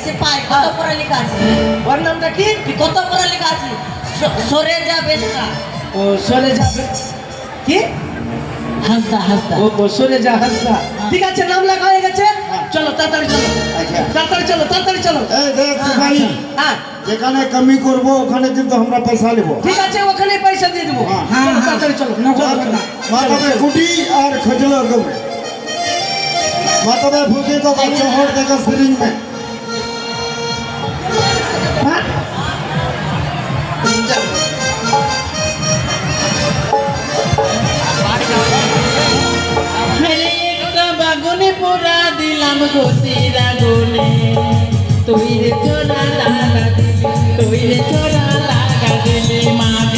সে পায় কত পড়া লেখা আছে ওর নামটা কি কত পড়া লেখা আছে সরে যা বেশটা ও সরে যাবে কি হাসদা হাসদা ও সরে যা হাসদা ঠিক আছে নাম লেখা হয়ে গেছে চলো তাড়াতাড়ি চলো আচ্ছা তাড়াতাড়ি চলো এই দেখ ভাই হ্যাঁ যেখানে কমি করব ওখানে কিন্তু আমরা পয়সা নেব ঠিক আছে ওখানে পয়সা দিয়ে দেবো হ্যাঁ, চলো, তাড়াতাড়ি চলো মাতাবে গুটি আর खजलर को माताबे फूके को बच्चा होड़ देगा सिरिंज में मेरे एक बागुने पूरा दिलम गोतीरा गोले तुई रे चोरा लागा दिले तुई रे चोरा लागा दिले माँ